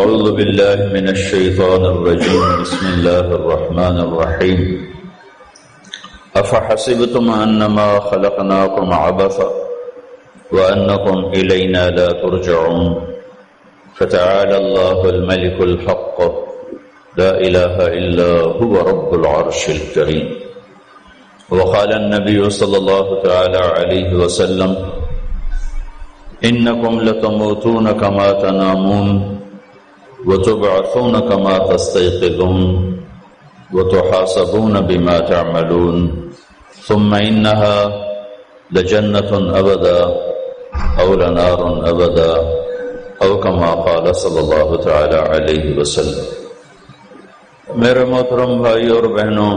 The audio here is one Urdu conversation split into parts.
أعوذ بالله من الشيطان الرجيم بسم الله الرحمن الرحيم أفحسبتم أنما خلقناكم عبثا وأنكم إلينا لا ترجعون فتعالى الله الملك الحق لا إله إلا هو رب العرش الكريم وقال النبي صلى الله تعالى عليه وسلم إنكم لتموتون كما تنامون وتبعثون كما تستيقظون وتحاسبون بما تعملون ثم إنها لجنة أبدا أو لنار أبدا أو كما قال صلی اللہ تعالی علیہ وسلم۔ میرے محترم بھائی اور بہنوں،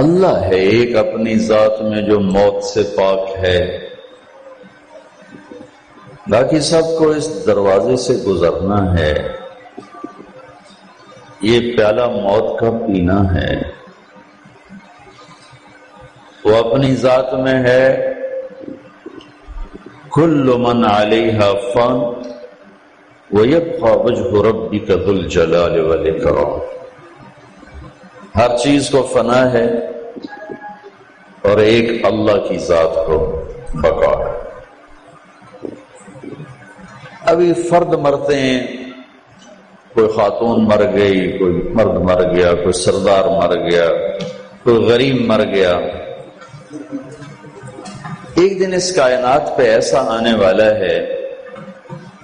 اللہ ہے ایک اپنی ذات میں جو موت سے پاک ہے، باقی سب کو اس دروازے سے گزرنا ہے۔ یہ پیالہ موت کا پینا ہے، وہ اپنی ذات میں ہے کل من علیہا فان ویبقى وجہ ربک ذو الجلال والاکرام۔ ہر چیز کو فنا ہے اور ایک اللہ کی ذات کو بقا ہے۔ ابھی فرد مرتے ہیں، کوئی خاتون مر گئی، کوئی مرد مر گیا، کوئی سردار مر گیا، کوئی غریب مر گیا۔ ایک دن اس کائنات پہ ایسا آنے والا ہے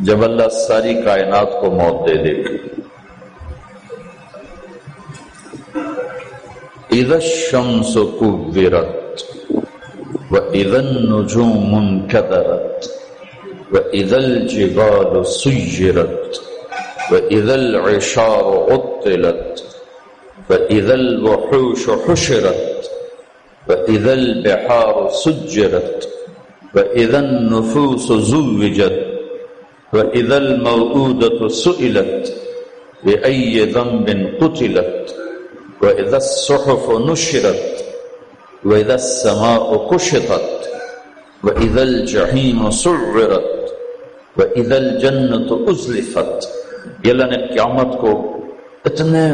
جب اللہ ساری کائنات کو موت دے دے گا۔ اذا الشمس كورت واذا النجوم انكدرت واذا الجبال سيرت واذا العشار عطلت واذا الوحوش حشرت وَإِذَا الْبِحَارُ سُجِّرَتْ وَإِذَا النُّفُوسُ زُوِّجَتْ وَإِذَا الْمَوْءُودَةُ سُئِلَتْ بِأَيِّ ذَنبٍ قُتِلَتْ وَإِذَا الصُّحُفُ نُشِرَتْ وَإِذَا السَّمَاءُ كُشِطَتْ وَإِذَا الْجَحِيمُ سُعِّرَتْ وَإِذَا الْجَنَّةُ أُزْلِفَتْ۔ یہ اللہ نے قیامت کو اتنے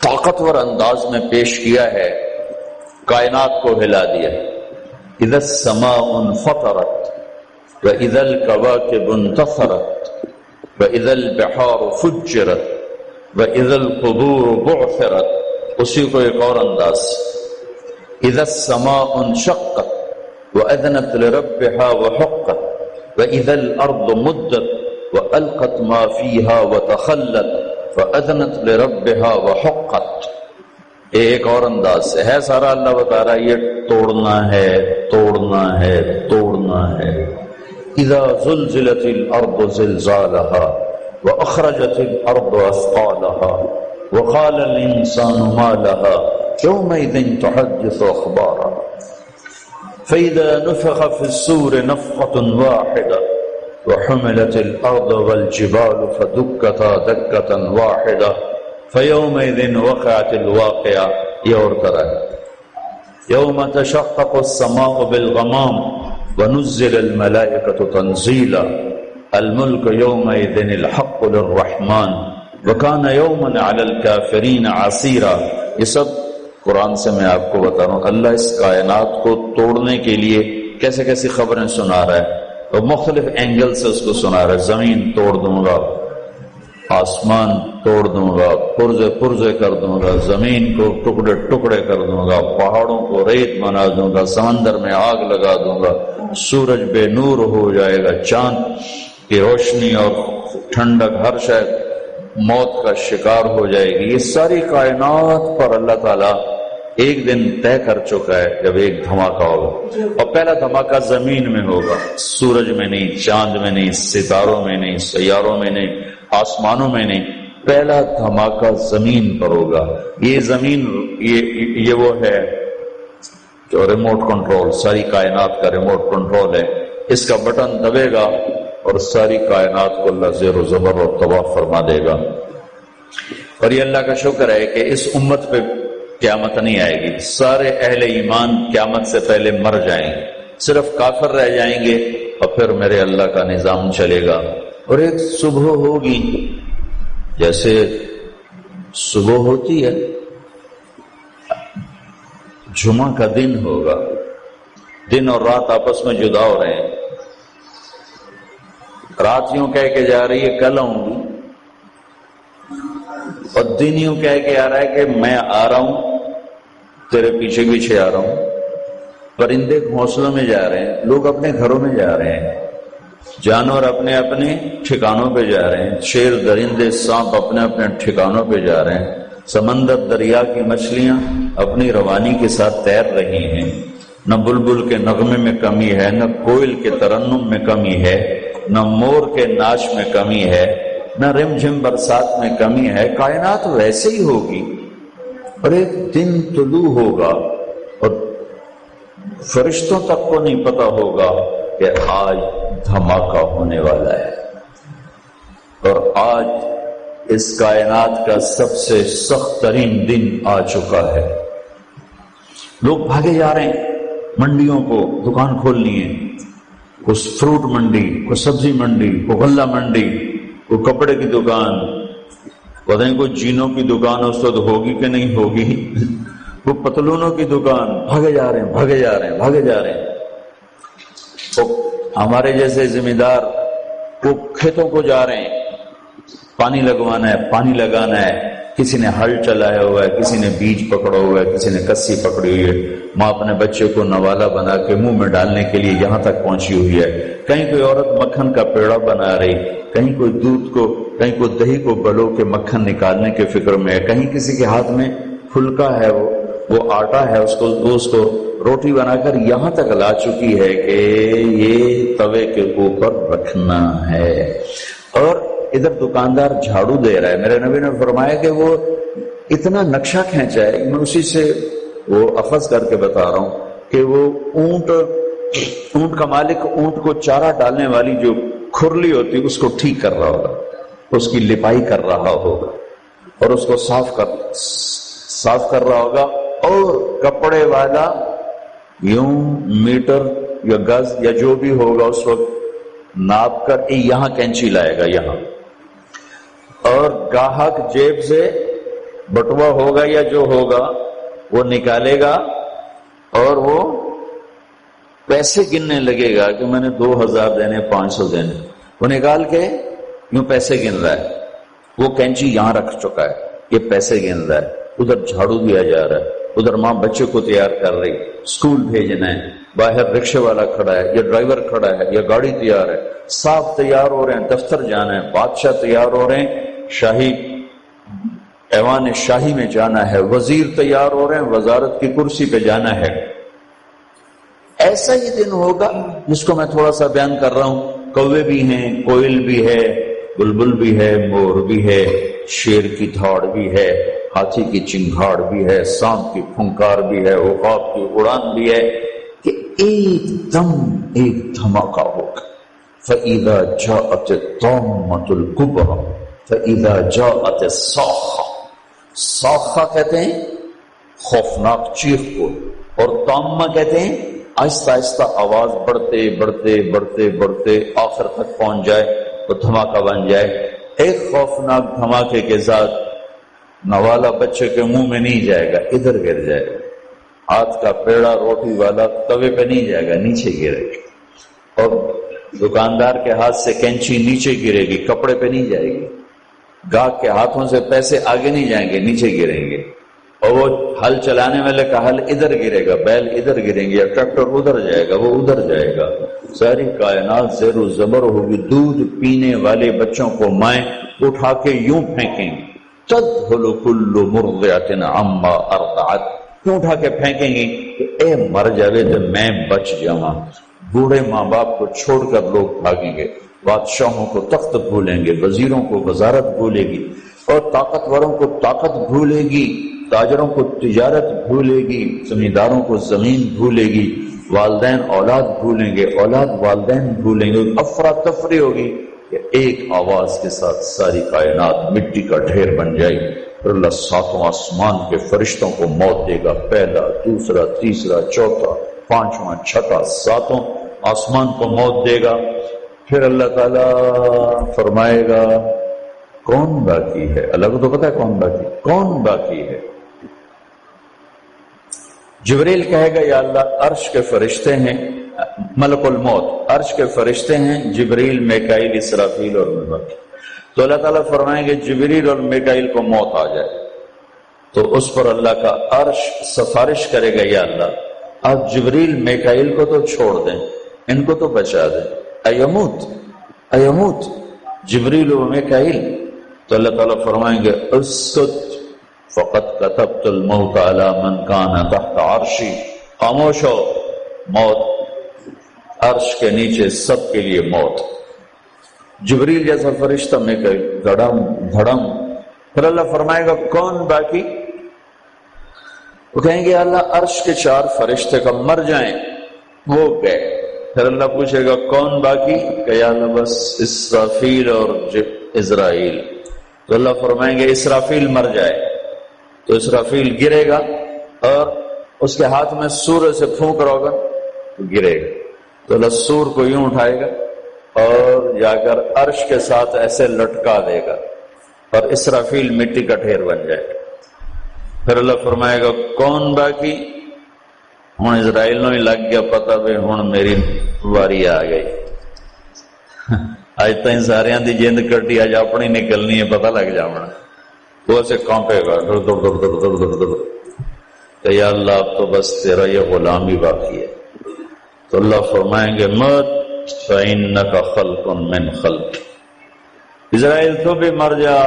طاقتور انداز میں پیش کیا ہے، کائنات کو ہلا دیا۔ اذا السماء انفطرت واذا الكواكب انتثرت واذا البحار فجرت واذا القبور بعثرت۔ اسی کو ایک اور انداز، اذا السماء انشقت واذنت لربها وحقت واذا الارض مدت والقت ما فيها وتخلت فاذنت لربها وحقت۔ ایک اور انداز سے ہے سارا اللہ بتا رہا ہے یہ توڑنا ہے، توڑنا ہے، توڑنا ہے۔ اذا زلزلت الارض زلزالها واخرجت الارض اثقالها وقال الانسان ما لها يومئذ تحدث اخبارها فاذا نفخ في الصور نفخة واحدة وحملت الارض والجبال فدكتا دكة واحدة فَيَوْمَئِذٍ وَقَعَتِ الْوَاقِعَةُ۔ یہ اور طرح ہے، يَوْمَ تَشَقَّقُ السَّمَاءُ بِالْغَمَامِ وَنُزِّلَ الْمَلَائِكَةُ تَنزِيلًا الْمُلْكُ يَوْمَئِذٍ الْحَقُّ لِلرَّحْمَنِ وَكَانَ يَوْمًا عَلَى الْكَافِرِينَ عَسِيرًا۔ یہ سب قرآن سے میں آپ کو بتا رہا ہوں۔ اللہ اس کائنات کو توڑنے کے لیے کیسے کیسی خبریں سنا رہا ہے اور مختلف اینگل سے اس کو سنا رہا ہے۔ زمین توڑ دوں گا، آسمان توڑ دوں گا، پرزے پرزے کر دوں گا، زمین کو ٹکڑے ٹکڑے کر دوں گا، پہاڑوں کو ریت بنا دوں گا، سمندر میں آگ لگا دوں گا، سورج بے نور ہو جائے گا، چاند کی روشنی اور ٹھنڈک ہر شے موت کا شکار ہو جائے گی۔ یہ ساری کائنات پر اللہ تعالیٰ ایک دن طے کر چکا ہے جب ایک دھماکہ ہوگا، اور پہلا دھماکہ زمین میں ہوگا، سورج میں نہیں، چاند میں نہیں، ستاروں میں نہیں، سیاروں میں نہیں، آسمانوں میں نہیں، پہلا دھماکہ زمین پر ہوگا۔ یہ زمین یہ وہ ہے جو ریموٹ کنٹرول، ساری کائنات کا ریموٹ کنٹرول ہے۔ اس کا بٹن دبے گا اور ساری کائنات کو اللہ زیر و زبر اور تباہ فرما دے گا۔ اور یہ اللہ کا شکر ہے کہ اس امت پہ قیامت نہیں آئے گی، سارے اہل ایمان قیامت سے پہلے مر جائیں گے، صرف کافر رہ جائیں گے اور پھر میرے اللہ کا نظام چلے گا. اور ایک صبح ہوگی، جیسے صبح ہوتی ہے، جمعہ کا دن ہوگا، دن اور رات آپس میں جدا ہو رہے ہیں. رات یوں کہہ کے جا رہی ہے کل آؤں گی، اور دن یوں کہہ کے آ رہا ہے کہ میں آ رہا ہوں، تیرے پیچھے پیچھے آ رہا ہوں. پرندے گھونسلوں میں جا رہے ہیں، لوگ اپنے گھروں میں جا رہے ہیں، جانور اپنے اپنے ٹھکانوں پہ جا رہے ہیں، شیر درندے سانپ اپنے اپنے ٹھکانوں پہ جا رہے ہیں، سمندر دریا کی مچھلیاں اپنی روانی کے ساتھ تیر رہی ہیں. نہ بلبل کے نغمے میں کمی ہے، نہ کوئل کے ترنم میں کمی ہے، نہ مور کے ناچ میں کمی ہے، نہ رم جھم برسات میں کمی ہے. کائنات ویسے ہی ہوگی. اور ایک دن طلوع ہوگا اور فرشتوں تک کو نہیں پتا ہوگا کہ آج دھماکہ ہونے والا ہے، اور آج اس کائنات کا سب سے سخت ترین دن آ چکا ہے. لوگ بھاگے جا رہے ہیں منڈیوں کو، دکان کھولنی ہے، کوئی فروٹ منڈی، کوئی سبزی منڈی، کوئی غلہ منڈی، کوئی کپڑے کی دکان، پتہ نہیں کوئی جینوں کی دکان اس وقت ہوگی کہ نہیں ہوگی، وہ پتلونوں کی دکان. بھاگے جا رہے ہیں، بھاگے جا رہے ہیں، بھاگے جا رہے ہیں. تو ہمارے جیسے ذمہ دار وہ کھیتوں کو جا رہے ہیں، پانی لگوانا ہے، پانی لگانا ہے. کسی نے ہل چلایا ہوا ہے، کسی نے بیج پکڑا ہوا ہے، کسی نے کسی پکڑی ہوئی ہے. ماں اپنے بچے کو نوالا بنا کے منہ میں ڈالنے کے لیے یہاں تک پہنچی ہوئی ہے. کہیں کوئی عورت مکھن کا پیڑا بنا رہی، کہیں کوئی دودھ کو، کہیں کوئی دہی کو بلو کے مکھن نکالنے کے فکر میں ہے، کہیں کسی کے ہاتھ میں پھلکا ہے، وہ آٹا ہے، اس کو روٹی بنا کر یہاں تک لا چکی ہے کہ یہ توے کے اوپر رکھنا ہے. اور ادھر دکاندار جھاڑو دے رہا ہے. میرے نبی نے فرمایا کہ وہ اتنا نقشہ کھینچا ہے، میں اسی سے وہ اخذ کر کے بتا رہا ہوں کہ وہ اونٹ کا مالک اونٹ کو چارہ ڈالنے والی جو کھرلی ہوتی اس کو ٹھیک کر رہا ہوگا، اس کی لپائی کر رہا ہوگا، اور اس کو صاف کر رہا ہوگا. اور کپڑے والا یوں میٹر یا گز یا جو بھی ہوگا اس وقت ناپ کر یہاں کینچی لائے گا یہاں، اور گاہک جیب سے بٹوا ہوگا یا جو ہوگا وہ نکالے گا، اور وہ پیسے گننے لگے گا کہ میں نے 2000 دینے، 500 دینے. وہ نکال کے یوں پیسے گن رہا ہے. وہ کینچی یہاں رکھ چکا ہے، یہ پیسے گن رہا ہے. ادھر جھاڑو دیا جا رہا ہے، ادھر ماں بچے کو تیار کر رہی، اسکول بھیجنا ہے، باہر رکشے والا کھڑا ہے یا ڈرائیور کھڑا ہے یا گاڑی تیار ہے، صاحب تیار ہو رہے ہیں، دفتر جانا ہے، بادشاہ تیار ہو رہے ہیں، شاہی ایوان شاہی میں جانا ہے، وزیر تیار ہو رہے ہیں، وزارت کی کرسی پہ جانا ہے. ایسا ہی دن ہوگا جس کو میں تھوڑا سا بیان کر رہا ہوں. کوے بھی ہیں، کوئل بھی ہے، بلبل بھی ہے، مور بھی ہے، شیر کی دھاڑ بھی ہے، ہاتھی کی چنگھاڑ بھی ہے، سانپ کی پھنکار بھی ہے، عقاب کی اڑان بھی ہے، کہ ایک دم ایک دھماکہ ہوگا. فَإِذَا جَاءَتِ الطَّامَّةُ الْكُبْرَى فَإِذَا جَاءَتِ الصَّاخَّةُ. صاخہ کہتے ہیں خوفناک چیخ کو، اور طامہ کہتے ہیں آہستہ آہستہ آواز بڑھتے بڑھتے بڑھتے بڑھتے آخر تک پہنچ جائے تو دھماکہ بن جائے. ایک خوفناک دھماکے کے ساتھ نوالا بچے کے منہ میں نہیں جائے گا، ادھر گر جائے گا. ہاتھ کا پیڑا روٹی والا توے پہ نہیں جائے گا، نیچے گرے گا. اور دکاندار کے ہاتھ سے کینچی نیچے گرے گی، کپڑے پہ نہیں جائے گی. گاہک کے ہاتھوں سے پیسے آگے نہیں جائیں گے، نیچے گریں گے. اور وہ ہل چلانے والے کا ہل ادھر گرے گا، بیل ادھر گریں گے، یا ٹریکٹر ادھر جائے گا، وہ ادھر جائے گا. ساری کائنات زیر و زبر ہوگی. دودھ پینے والے بچوں کو مائیں اٹھا کے یوں پھینکیں گے، تذہل کل مرضعۃ عما ارضعت، کیوں اٹھا کے پھینکیں گے کہ اے مر جاوے تو میں بچ جاواں. بوڑھے ماں باپ کو چھوڑ کر لوگ بھاگیں گے، بادشاہوں کو تخت بھولیں گے، وزیروں کو وزارت بھولے گی، اور طاقتوروں کو طاقت بھولے گی، تاجروں کو تجارت بھولے گی، زمینداروں کو زمین بھولے گی، والدین اولاد بھولیں گے، اولاد والدین بھولیں گے. افراتفری ہوگی کہ ایک آواز کے ساتھ ساری کائنات مٹی کا ڈھیر بن جائے گی. پھر اللہ ساتوں آسمان کے فرشتوں کو موت دے گا، پہلا، دوسرا، تیسرا، چوتھا، پانچواں، چھٹا، ساتوں. آسمان کو موت دے گا. پھر اللہ تعالیٰ فرمائے گا کون باقی ہے؟ اللہ کو تو پتا ہے کون باقی ہے. جبریل کہے گا یا اللہ عرش کے فرشتے ہیں، ملک الموت عرش کے فرشتے ہیں، جبریل، میکائیل، اسرافیل اور میں باقی. تو اللہ تعالیٰ فرمائیں گے جبریل اور میکائیل کو موت آ جائے تو اس پر اللہ کا عرش سفارش کرے گا یا اللہ آپ جبریل میکائیل کو تو چھوڑ دیں، ان کو تو بچا دیں. ایموت جبریل و میکائیل. تو اللہ تعالیٰ فرمائیں گے اسکت فقد كتبت الموت على من كان تحت عرشی. خاموش ہو، موت عرش کے نیچے سب کے لیے موت. جبریل جیسا فرشتہ میکائیل دھڑم. پھر اللہ فرمائے گا کون باقی؟ وہ کہیں گے اللہ عرش کے 4 فرشتے کا مر جائیں، وہ گئے. پھر اللہ پوچھے گا کون باقی؟ کہ یا اللہ بس اسرافیل اور عزرائیل. تو اللہ فرمائیں گے اسرافیل مر جائے. تو اسرافیل گرے گا اور اس کے ہاتھ میں سور سے پھونک رہا ہوگا تو گرے گا. تو اللہ سور کو یوں اٹھائے گا اور جا کر عرش کے ساتھ ایسے لٹکا دے گا اور اسرافیل مٹی کا ڈھیر بن جائے گا. پھر اللہ فرمائے گا کون باقی؟ ہوں اسرائیل ہی لگ گیا پتا بھی ہوں میری واری آ گئی. اج تھی سارے دی جند کٹی، اج اپنی نکلنی ہے، پتہ لگ جانا. وہ ایسے کانپے گا در. کہ یا اللہ اب تو بس تیرا یہ غلام ہی باقی ہے. تو اللہ فرمائیں گے مت فإنک خلق من خلق. اسرائیل تو بھی مر جا،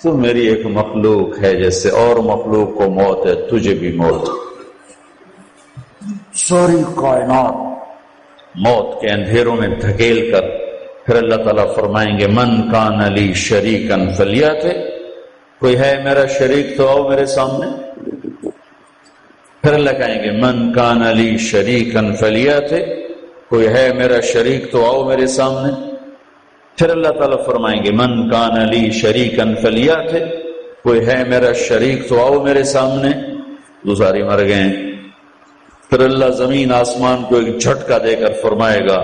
تو میری ایک مخلوق ہے، جیسے اور مخلوق کو موت ہے تجھے بھی موت. ساری کائنات موت کے اندھیروں میں دھکیل کر پھر اللہ تعالیٰ فرمائیں گے من کان لی شریکا فلیات. کوئی ہے میرا شریک تو آؤ میرے سامنے. پھر اللہ کہیں گے من کان لی شریکا فلیات. کوئی ہے میرا شریک تو آؤ میرے سامنے. پھر اللہ تعالیٰ فرمائیں گے من کان لی شریکا فلیات. کوئی ہے میرا شریک تو آؤ میرے سامنے. تو ساری مر گئے. پھر اللہ زمین آسمان کو ایک جھٹکا دے کر فرمائے گا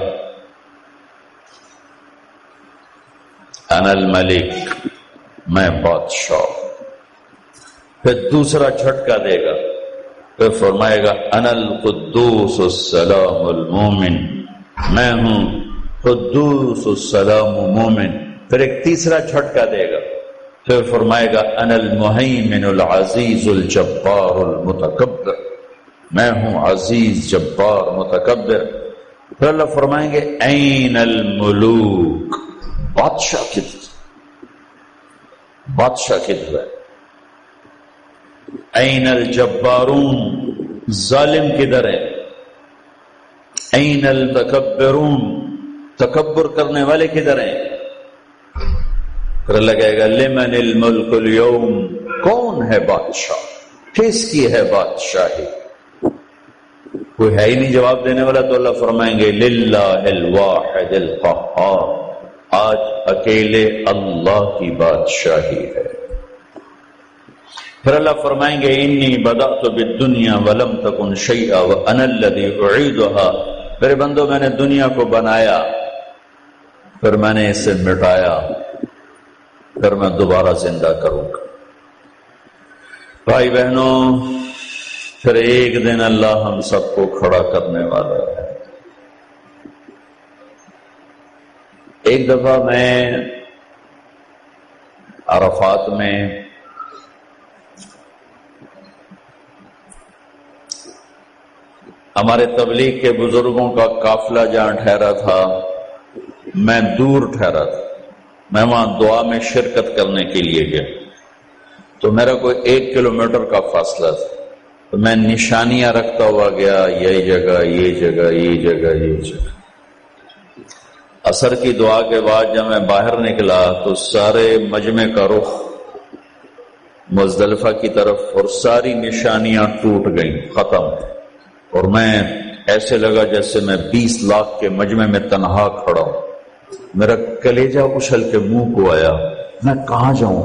انا الملک، میں بادشاہ. پھر دوسرا جھٹکا دے گا، پھر فرمائے گا انا القدوس السلام المومن، میں ہوں قدوس السلام مومن. پھر ایک تیسرا جھٹکا دے گا، پھر فرمائے گا انا المہیمن العزیز الجبار المتکبر، میں ہوں عزیز جبار متکبر. پھر اللہ فرمائیں گے این الملوک، بادشاہ کدھر ہے؟ این الجبارون، ظالم کدھر ہے؟ این المتکبرون، تکبر کرنے والے کدھر ہیں؟ پھر اللہ کہے گا لمن الملک اليوم، کون ہے بادشاہ، کس کی ہے بادشاہی؟ کوئی ہے ہی نہیں جواب دینے والا. تو اللہ فرمائیں گے للہ الواحد القہار، آج اکیلے اللہ کی بادشاہی ہے. پھر اللہ فرمائیں گے انی بدأت بالدنیا ولم تکن شیئا وانا الذی اعیدها. میرے بندو میں نے دنیا کو بنایا، پھر میں نے اسے مٹایا، پھر میں دوبارہ زندہ کروں گا. بھائی بہنوں، پھر ایک دن اللہ ہم سب کو کھڑا کرنے والا ہے. ایک دفعہ میں عرفات میں ہمارے تبلیغ کے بزرگوں کا قافلہ جہاں ٹھہرا تھا، میں دور ٹھہرا تھا. میں وہاں دعا میں شرکت کرنے کے لیے گیا تو میرا کوئی 1 کلومیٹر کا فاصلہ تھا. تو میں نشانیاں رکھتا ہوا گیا، یہ جگہ یہ جگہ یہ جگہ یہ جگہ. عصر کی دعا کے بعد جب میں باہر نکلا تو سارے مجمع کا رخ مزدلفہ کی طرف اور ساری نشانیاں ٹوٹ گئیں، ختم. اور میں ایسے لگا جیسے میں 20 لاکھ کے مجمع میں تنہا کھڑا ہوں. میرا کلیجہ اچھل کے منہ کو آیا، میں کہاں جاؤں،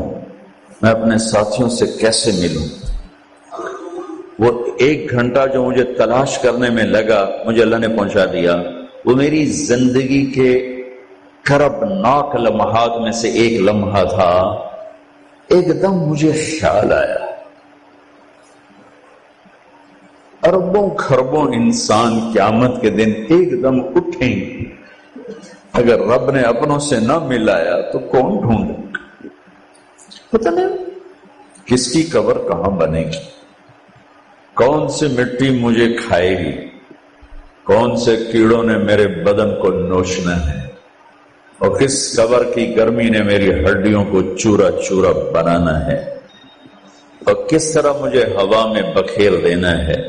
میں اپنے ساتھیوں سے کیسے ملوں. وہ 1 گھنٹہ جو مجھے تلاش کرنے میں لگا مجھے اللہ نے پہنچا دیا. وہ میری زندگی کے کربناک لمحات میں سے ایک لمحہ تھا. ایک دم مجھے خیال آیا، اربوں خربوں انسان قیامت کے دن ایک دم اٹھیں گے، اگر رب نے اپنوں سے نہ ملایا تو کون ڈھونڈے؟ پتہ نہیں کس کی قبر کہاں بنے گی، کون سی مٹی مجھے کھائے گی، کون سے کیڑوں نے میرے بدن کو نوچنا ہے، اور کس قبر کی گرمی نے میری ہڈیوں کو چورا چورا بنانا ہے، اور کس طرح مجھے ہوا میں بکھیر دینا ہے،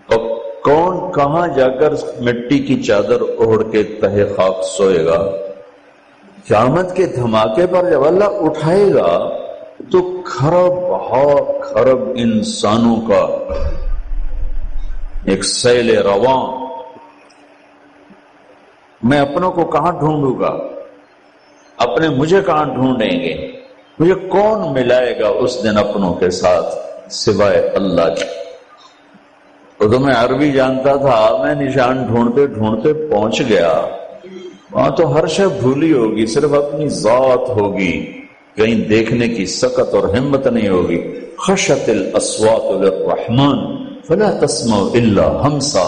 اور کون کہاں جا کر مٹی کی چادر اوڑھ کے تہے خاک سوئے گا. قیامت کے دھماکے پر جب اللہ اٹھائے گا تو خرب انسانوں کا ایک سیل رواں. میں اپنوں کو کہاں ڈھونڈوں گا؟ اپنے مجھے کہاں ڈھونڈیں گے؟ مجھے کون ملائے گا اس دن اپنوں کے ساتھ سوائے اللہ کے؟ تو میں عربی جانتا تھا، میں نشان ڈھونڈتے ڈھونڈتے پہنچ گیا. وہاں تو ہر شے بھولی ہوگی، صرف اپنی ذات ہوگی، کہیں دیکھنے کی سکت اور ہمت نہیں ہوگی. خشت الاصوات للرحمن فلا تسمع الا ہمسا.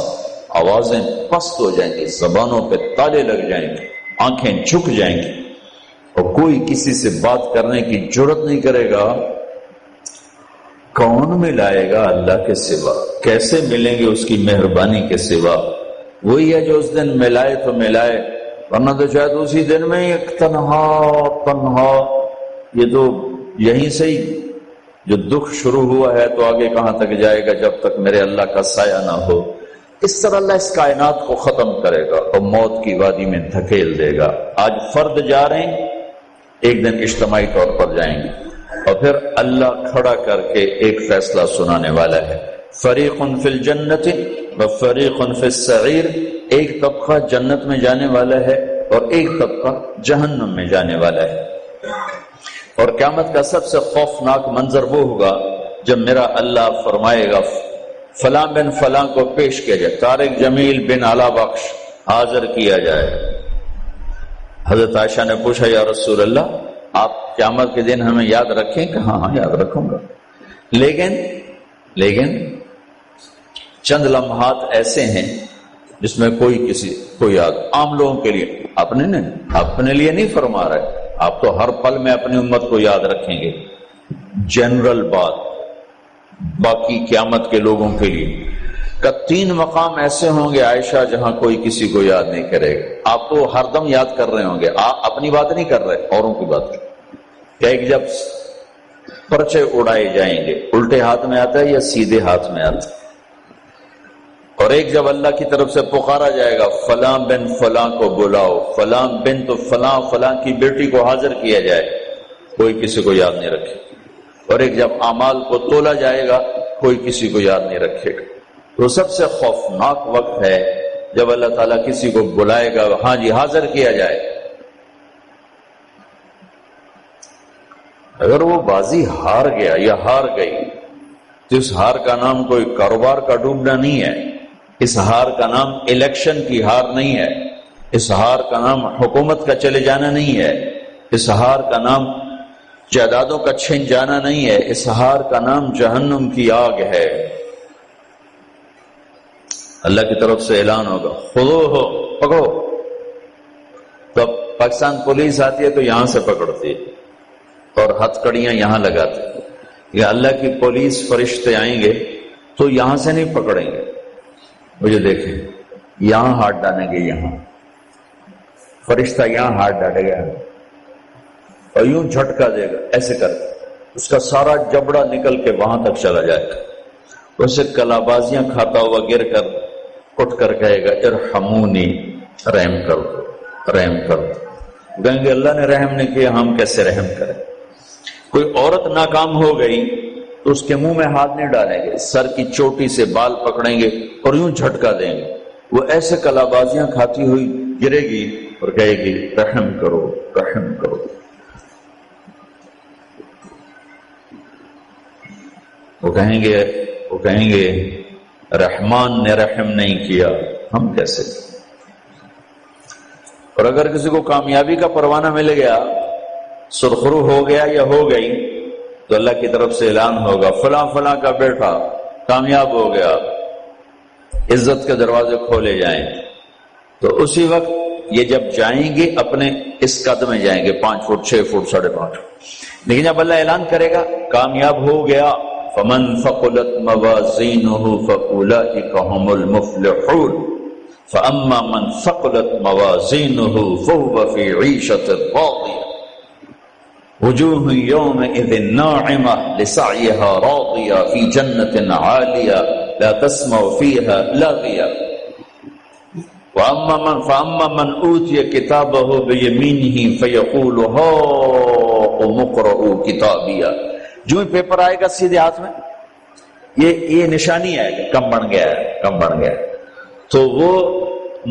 آوازیں پست ہو جائیں گی، زبانوں پہ تالے لگ جائیں گے، آنکھیں جھک جائیں گی، اور کوئی کسی سے بات کرنے کی جرت نہیں کرے گا. کون ملائے گا اللہ کے سوا؟ کیسے ملیں گے اس کی مہربانی کے سوا؟ وہی ہے جو اس دن ملائے تو ملائے، ورنہ تو شاید اسی دن میں ایک تنہا. یہ تو یہیں سے ہی جو دکھ شروع ہوا ہے تو آگے کہاں تک جائے گا جب تک میرے اللہ کا سایہ نہ ہو. اس طرح اللہ اس کائنات کو ختم کرے گا اور موت کی وادی میں دھکیل دے گا. آج فرد جا رہے ہیں، ایک دن اجتماعی طور پر جائیں گے، اور پھر اللہ کھڑا کر کے ایک فیصلہ سنانے والا ہے. فریق فی الجنت و فریق فی السعیر. ایک طبقہ جنت میں جانے والا ہے اور ایک طبقہ جہنم میں جانے والا ہے. اور قیامت کا سب سے خوفناک منظر وہ ہوگا جب میرا اللہ فرمائے گا فلاں بن فلاں کو پیش کیا جائے، طارق جمیل بن علا بخش حاضر کیا جائے. حضرت عائشہ نے پوچھا یا رسول اللہ آپ قیامت کے دن ہمیں یاد رکھیں؟ کہ ہاں یاد رکھوں گا، لیکن چند لمحات ایسے ہیں جس میں کوئی کسی کو یاد، عام لوگوں کے لیے، اپنے لیے نہیں فرما رہے. آپ تو ہر پل میں اپنی امت کو یاد رکھیں گے. جنرل بات باقی قیامت کے لوگوں کے لیے کا 3 مقام ایسے ہوں گے عائشہ جہاں کوئی کسی کو یاد نہیں کرے گا. آپ تو ہر دم یاد کر رہے ہوں گے، آپ اپنی بات نہیں کر رہے، اوروں کی بات. ایک جب پرچے اڑائے جائیں گے، الٹے ہاتھ میں آتا ہے یا سیدھے ہاتھ میں آتا ہے، اور ایک جب اللہ کی طرف سے پکارا جائے گا فلاں بن فلاں کو بلاؤ، فلاں بن تو فلاں فلاں کی بیٹی کو حاضر کیا جائے، کوئی کسی کو یاد نہیں رکھے. اور ایک جب اعمال کو تولا جائے گا کوئی کسی کو یاد نہیں رکھے گا. تو سب سے خوفناک وقت ہے جب اللہ تعالیٰ کسی کو بلائے گا، ہاں جی حاضر کیا جائے. اگر وہ بازی ہار گیا یا ہار گئی تو اس ہار کا نام کوئی کاروبار کا ڈوبنا نہیں ہے، اس ہار کا نام الیکشن کی ہار نہیں ہے، اس ہار کا نام حکومت کا چلے جانا نہیں ہے، اس ہار کا نام جائیدادوں کا چھن جانا نہیں ہے، اس ہار کا نام جہنم کی آگ ہے. اللہ کی طرف سے اعلان ہوگا خذوہ، پکڑو. تو پاکستان پولیس آتی ہے تو یہاں سے پکڑتی ہے اور ہتھ کڑیاں یہاں لگاتے ہیں. یا اللہ کی پولیس فرشتے آئیں گے تو یہاں سے نہیں پکڑیں گے، مجھے دیکھیں یہاں ہاتھ ڈالیں گے، یہاں فرشتہ یہاں ہاتھ ڈالے گا اور یوں جھٹکا دے گا، ایسے کر اس کا سارا جبڑا نکل کے وہاں تک چلا جائے گا. اسے کلابازیاں کھاتا ہوا گر کر اٹھ کر کہے گا ارحمونی، رحم کر دو، رحم کر دو. کہیں گے اللہ نے رحم نہیں کیا، ہم کیسے رحم کریں. کوئی عورت ناکام ہو گئی تو اس کے منہ میں ہاتھ نہیں ڈالیں گے، سر کی چوٹی سے بال پکڑیں گے اور یوں جھٹکا دیں گے. وہ ایسے کلابازیاں کھاتی ہوئی گرے گی اور کہے گی رحم کرو، رحم کرو. وہ کہیں گے رحمان نے رحم نہیں کیا، ہم کیسے. اور اگر کسی کو کامیابی کا پروانہ مل گیا، سرخرو ہو گیا یا ہو گئی، تو اللہ کی طرف سے اعلان ہوگا فلاں فلاں کا بیٹا کامیاب ہو گیا، عزت کے دروازے کھولے جائیں۔ تو اسی وقت یہ جب جائیں گے اپنے اس قد میں جائیں گے، 5 فٹ 6 فٹ 5.5 فٹ، لیکن جب اللہ اعلان کرے گا کامیاب ہو گیا، فمن ثقلت موازینہ فاولئک هم المفلحون فاما من ثقلت موازینہ فهو فی عیشۃ راضیہ وجوہ یومئذ ناعمہ لسعیہا راضیہ فی جنۃ عالیہ لا تسمع فیہا لاغیہ فَأَمَّا مَنْ أُوتِيَ كِتَابَهُ بِيَمِينِهِ فَيَقُولُ هَاؤُمُ اقْرَءُوا كِتَابِيَهْ۔ جو ہی پیپر آئے گا سیدھے ہاتھ میں، یہ نشانی آئے گا، کم بن گیا ہے، کم بن گیا ہے، تو وہ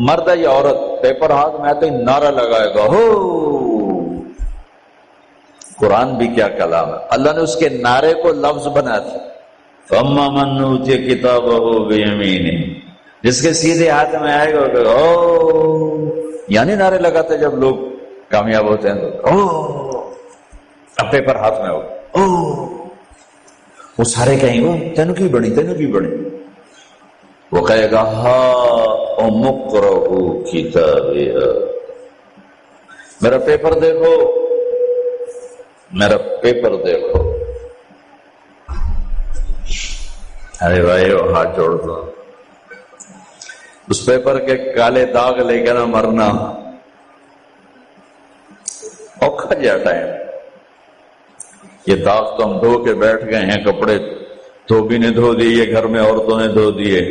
مرد یا عورت پیپر ہاتھ میں آتے ہی نعرہ لگائے گا، ہو۔ قرآن بھی کیا کلام ہے، اللہ نے اس کے نعرے کو لفظ بنا دیا، فَأَمَّا مَنْ أُوتِيَ كِتَابَهُ بِيَمِينِهِ، جس کے سیدھے ہاتھ میں آئے گا او، یعنی نعرے لگاتے جب لوگ کامیاب ہوتے ہیں تو او، اب پیپر ہاتھ میں ہو، او، وہ سارے کہیں گے تینوں کی بڑی، تینوں کی بڑی، وہ کہے گا ہاؤم اقرءوا کتابیہ، میرا پیپر دیکھو، میرا پیپر دیکھو۔ ارے بھائی وہ ہاتھ جوڑ دو، اس پیپر کے کالے داغ لے کے نہ مرنا، اوکھا جا ٹائم، یہ داغ تو ہم دھو کے بیٹھ گئے ہیں، کپڑے دھوبی نے دھو دیے، گھر میں عورتوں نے دھو دیے،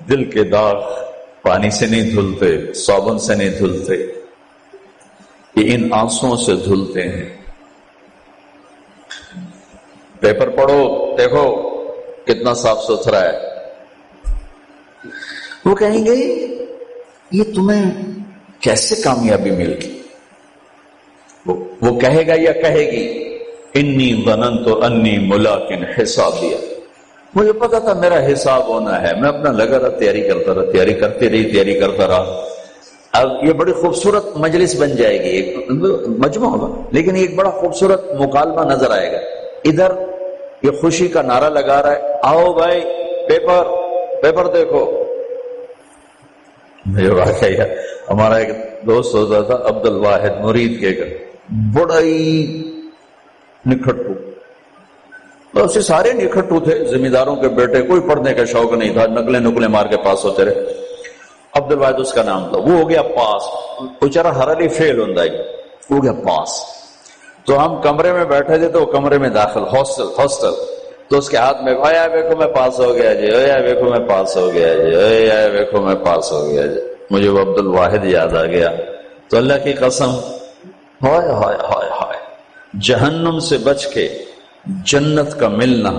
دل کے داغ پانی سے نہیں دھلتے، صابن سے نہیں دھلتے، یہ ان آنسوؤں سے دھلتے ہیں۔ پیپر پڑھو، دیکھو کتنا صاف ستھرا ہے۔ وہ کہیں گے یہ تمہیں کیسے کامیابی مل گئی؟ وہ کہے گا یا کہے گی انی ظننت انی ملاق حسابیہ، مجھے پتا تھا میرا حساب ہونا ہے، میں اپنا لگا رہا، تیاری کرتا رہا، تیاری کرتا رہا۔ اب یہ بڑی خوبصورت مجلس بن جائے گی، ایک مجمع ہوگا، لیکن ایک بڑا خوبصورت مکالمہ نظر آئے گا۔ ادھر یہ خوشی کا نعرہ لگا رہا ہے، آؤ بھائی پیپر دیکھو۔ مجھے واقعی ہمارا ایک دوست ہوتا تھا عبد الواحد مرید کے گھر، بڑا ہی نکھٹو، اسے سارے نکھٹو تھے، زمینداروں کے بیٹے، کوئی پڑھنے کا شوق نہیں تھا، نقلیں مار کے پاس ہوتے رہے۔ عبد الواحد اس کا نام تھا، وہ ہو گیا پاس، بیچارہ ہر علی فیل ہوتا ہے، ہو گیا پاس۔ تو ہم کمرے میں بیٹھے تھے، تو کمرے میں داخل ہاسٹل، تو اس کے ہاتھ میں آیا دیکھو میں پاس ہو گیا جی، آیا دیکھو میں پاس ہو گیا جی، آیا دیکھو میں پاس ہو گیا جی۔ مجھے وہ عبد الواحد یاد آ گیا، تو اللہ کی قسم، ہائے ہائے ہائے ہائے، جہنم سے بچ کے جنت کا ملنا،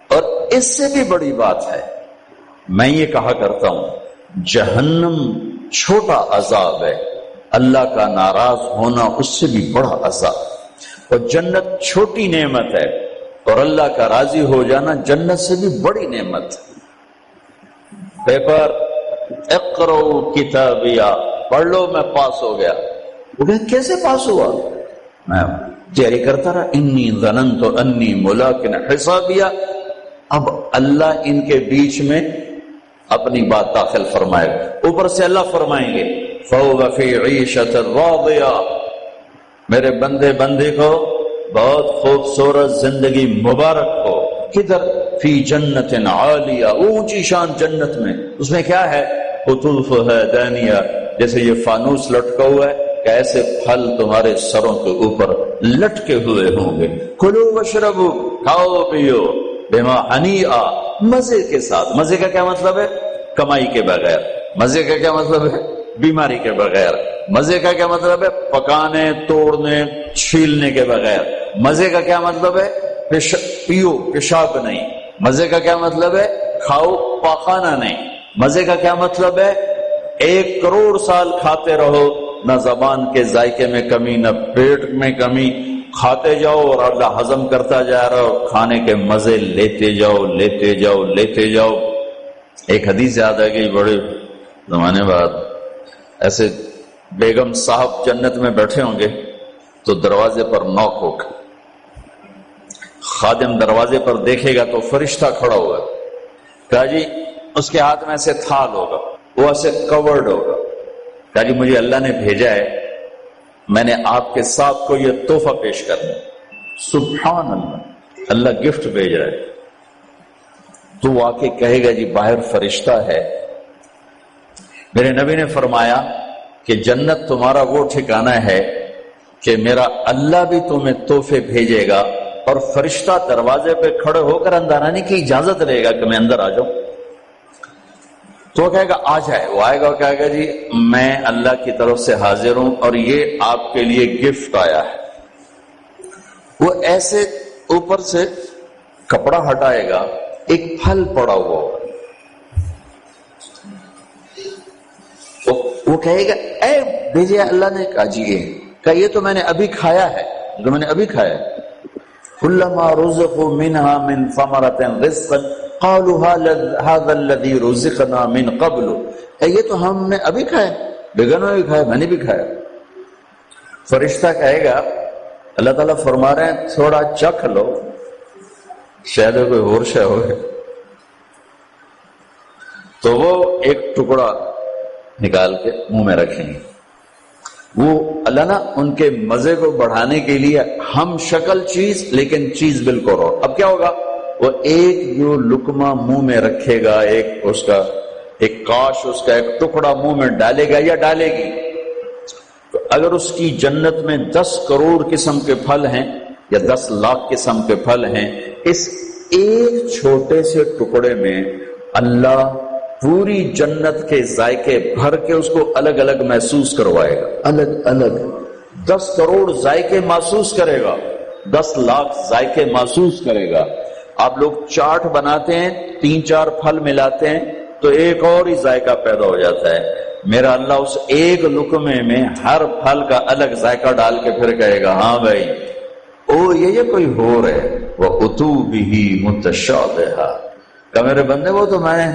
اور اس سے بھی بڑی بات ہے، میں یہ کہا کرتا ہوں جہنم چھوٹا عذاب ہے، اللہ کا ناراض ہونا اس سے بھی بڑا عذاب، اور جنت چھوٹی نعمت ہے، اور اللہ کا راضی ہو جانا جنت سے بھی بڑی نعمت ہے۔ پیپر اقرؤ کتابیہ، پڑھ لو میں پاس ہو گیا۔ وہ کیسے پاس ہوا؟ میں تیاری کرتا رہا، انی ظننت انی ملاق حسابیہ۔ اب اللہ ان کے بیچ میں اپنی بات داخل فرمائے گا، اوپر سے اللہ فرمائیں گے فَهُوَ فِي عِيشَةٍ رَاضِيَةٍ، میرے بندے کو بہت خوبصورت زندگی مبارک ہو۔ کدھر؟ فی جنت عالیہ، اونچی شان جنت میں، اس میں کیا ہے؟ قطوفها دانیہ، جیسے یہ فانوس لٹکا ہوا ہے، کیسے پھل تمہارے سروں کے اوپر لٹکے ہوئے ہوں گے۔ کلوا واشربوا، کھاؤ پیو، بما ہنیئا، مزے کے ساتھ۔ مزے کا کیا مطلب ہے؟ کمائی کے بغیر۔ مزے کا کیا مطلب ہے؟ بیماری کے بغیر۔ مزے کا کیا مطلب ہے؟ پکانے، توڑنے، چھیلنے کے بغیر۔ مزے کا کیا مطلب ہے؟ پیو، پیشاب نہیں۔ مزے کا کیا مطلب ہے؟ کھاؤ، پاخانہ نہیں۔ مزے کا کیا مطلب ہے؟ 1 کروڑ سال کھاتے رہو، نہ زبان کے ذائقے میں کمی، نہ پیٹ میں کمی، کھاتے جاؤ اور اللہ ہضم کرتا جا رہا ہو، کھانے کے مزے لیتے جاؤ۔ ایک حدیث یاد آ گئی بڑے زمانے بعد، ایسے بیگم صاحب جنت میں بیٹھے ہوں گے تو دروازے پر نوک ہوگا، خادم دروازے پر دیکھے گا تو فرشتہ کھڑا ہوگا، کہا جی اس کے ہاتھ میں ایسے تھال ہوگا، وہ ایسے کورڈ ہوگا، کہا جی مجھے اللہ نے بھیجا ہے، میں نے آپ کے ساتھ کو یہ تحفہ پیش کرنا۔ سبحان اللہ، اللہ گفٹ بھیج رہا ہے۔ تو وہ آ کے کہے گا جی باہر فرشتہ ہے۔ میرے نبی نے فرمایا کہ جنت تمہارا وہ ٹھکانہ ہے کہ میرا اللہ بھی تمہیں تحفے بھیجے گا، اور فرشتہ دروازے پہ کھڑے ہو کر اندر آنے کی اجازت لے گا کہ میں اندر آ جاؤں۔ تو وہ کہے گا آ جائے، وہ آئے گا اور کہے گا جی میں اللہ کی طرف سے حاضر ہوں اور یہ آپ کے لیے گفٹ آیا ہے۔ وہ ایسے اوپر سے کپڑا ہٹائے گا، ایک پھل پڑا ہوا ہوگا، وہ کہے گا اے بھیجے اللہ نے، کہا جی یہ تو میں نے ابھی کھایا ہے، جو میں نے ابھی کھایا ہے۔ كلما رزقوا منها من ثمرة رزقا قالوا هذا الذي رزقنا من قبل، یہ تو ہم نے ابھی کھایا، بیگنوں نے بھی کھایا، میں نے بھی کھایا۔ فرشتہ کہے گا اللہ تعالیٰ فرما رہے ہیں تھوڑا چکھ لو، شاید کوئی اور شے ہوئے۔ تو وہ ایک ٹکڑا نکال کے منہ میں رکھیں گے۔ وہ اللہ نا ان کے مزے کو بڑھانے کے لیے ہم شکل چیز لیکن چیز بالکل اور۔ اب کیا ہوگا، وہ ایک جو لقمہ منہ میں رکھے گا، ایک اس کا ایک کاش، اس کا ایک ٹکڑا منہ میں ڈالے گا یا ڈالے گی، تو اگر اس کی جنت میں 10 کروڑ قسم کے پھل ہیں یا 10 لاکھ قسم کے پھل ہیں، اس ایک چھوٹے سے ٹکڑے میں اللہ پوری جنت کے ذائقے بھر کے اس کو الگ الگ محسوس کروائے گا، الگ الگ 10 کروڑ ذائقے محسوس کرے گا، 10 لاکھ ذائقے محسوس کرے گا۔ آپ لوگ چاٹ بناتے ہیں، 3-4 پھل ملاتے ہیں تو ایک اور ہی ذائقہ پیدا ہو جاتا ہے۔ میرا اللہ اس ایک لقمے میں ہر پھل کا الگ ذائقہ ڈال کے پھر کہے گا ہاں بھائی او یہ کوئی ہو رہے وَأُتُوا بِهِ مُتَشَابِهًا، کہ میرے بندے وہ تو میں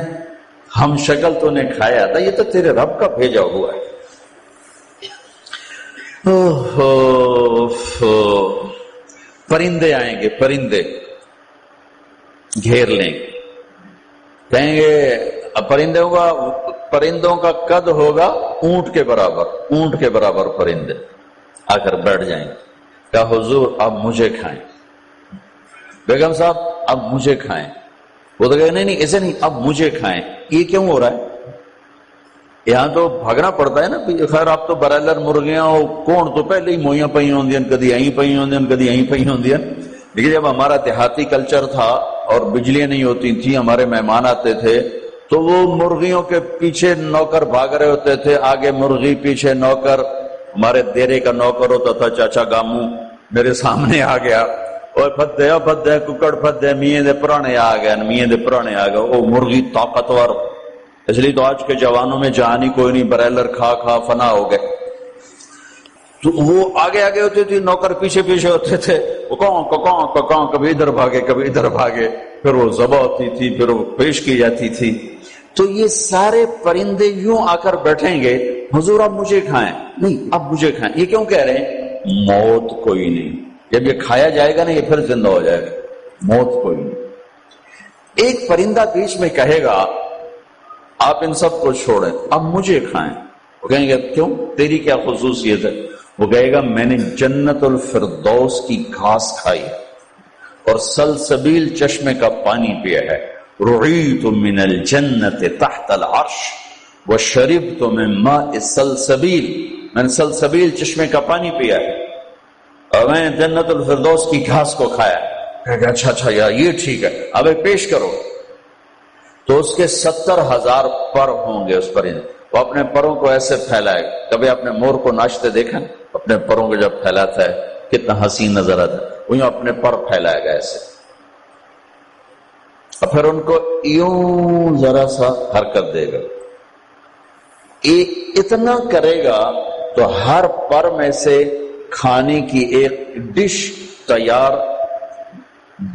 ہم شکل تو نے کھایا تھا، یہ تو تیرے رب کا بھیجا ہوا ہے۔ پرندے آئیں گے، پرندے گھیر لیں گے، کہیں گے پرندوں کا قد ہوگا اونٹ کے برابر، اونٹ کے برابر پرندے آ کر بیٹھ جائیں گے، کہا حضور اب مجھے کھائیں، بیگم صاحب اب مجھے کھائیں۔ وہ تو کہے نہیں ایسے نہیں، اب مجھے کھائیں۔ یہ کیوں ہو رہا ہے؟ یہاں تو بھاگنا پڑتا ہے نا، خیر آپ تو برائلر مرغیاں ہو، کون تو پہلے ہی موئیاں پئی ہوندی ہیں، کدی یہیں پئی ہوندی ہیں، کدی یہیں پئی ہوندی ہیں۔ لیکن جب ہمارا دیہاتی کلچر تھا اور بجلیاں نہیں ہوتی تھیں، ہمارے مہمان آتے تھے تو وہ مرغیوں کے پیچھے نوکر بھاگ رہے ہوتے تھے، آگے مرغی پیچھے نوکر۔ ہمارے دیرے کا نوکر ہوتا تھا چاچا گامو، میرے سامنے آ گیا اور پھدے ککڑ پھدے میاں دے پرانے آ گئے، میاں دے پرانے آ گئے، وہ مرغی طاقتور، اس لیے تو آج کے جوانوں میں جہانی کوئی نہیں، برائلر کھا کھا فنا ہو گئے۔ تو وہ آگے آگے ہوتے تھے، نوکر پیچھے پیچھے ہوتے تھے، وہ کاں کبھی ادھر بھاگے کبھی ادھر بھاگے، پھر وہ ذبح ہوتی تھی، پھر وہ پیش کی جاتی تھی۔ تو یہ سارے پرندے یوں آ کر بیٹھیں گے حضور اب مجھے کھائیں، نہیں اب مجھے کھائیں۔ یہ کیوں کہہ رہے ہیں؟ موت کوئی نہیں، جب یہ کھایا جائے گا نا یہ پھر زندہ ہو جائے گا، موت کوئی نہیں۔ ایک پرندہ بیچ میں کہے گا آپ ان سب کو چھوڑیں اب مجھے کھائیں۔ وہ کہیں گے کیوں، تیری کیا خصوصیت ہے؟ وہ کہے گا میں نے جنت الفردوس کی گھاس کھائی اور سلسبیل چشمے کا پانی پیا ہے، رعیت من الجنت تحت العرش وشربت من ماء سلسبیل، میں نے سلسبیل چشمے کا پانی پیا ہے اور میں نے جنت الفردوس کی گھاس کو کھایا۔ کہے گا اچھا یار یہ ٹھیک ہے، اب پیش کرو۔ تو اس کے 70,000 پر ہوں گے اس پرندے، وہ اپنے پروں کو ایسے پھیلائے گا۔ کبھی اپنے مور کو ناچتے دیکھیں، اپنے پروں کو جب پھیلاتا ہے کتنا حسین نظر آتا ہے، وہ یوں اپنے پر پھیلائے گا ایسے، اور پھر ان کو یوں ذرا سا حرکت دے گا، اتنا کرے گا تو ہر پر میں سے کھانے کی ایک ڈش تیار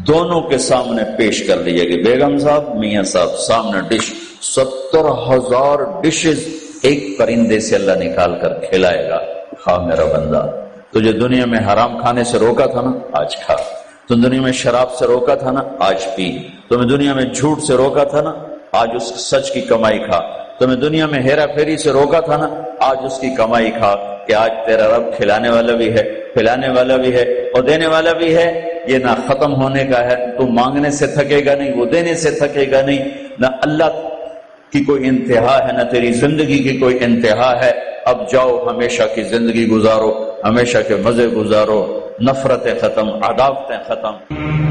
دونوں کے سامنے پیش کر لیے گی۔ بیگم صاحب میاں صاحب سامنے ڈش، 70,000 ڈشز ایک پرندے سے اللہ نکال کر کھلائے گا، کھا میرا بندہ، تجھے دنیا میں حرام کھانے سے روکا تھا نا، آج کھا، تم دنیا میں شراب سے روکا تھا نا، آج پی، تمہیں دنیا میں جھوٹ سے روکا تھا نا، آج اس سچ کی کمائی کھا، تمہیں دنیا میں ہیرا پھیری سے روکا تھا نا، آج اس کی کمائی کھا، کہ آج تیرا رب کھلانے والا بھی ہے، پھلانے والا بھی ہے اور دینے والا بھی ہے۔ یہ نہ ختم ہونے کا ہے، تو مانگنے سے تھکے گا نہیں، وہ دینے سے تھکے گا نہیں، نہ اللہ کی کوئی انتہا ہے، نہ تیری زندگی کی کوئی انتہا ہے۔ اب جاؤ ہمیشہ کی زندگی گزارو، ہمیشہ کے مزے گزارو، نفرتیں ختم، عداوتیں ختم۔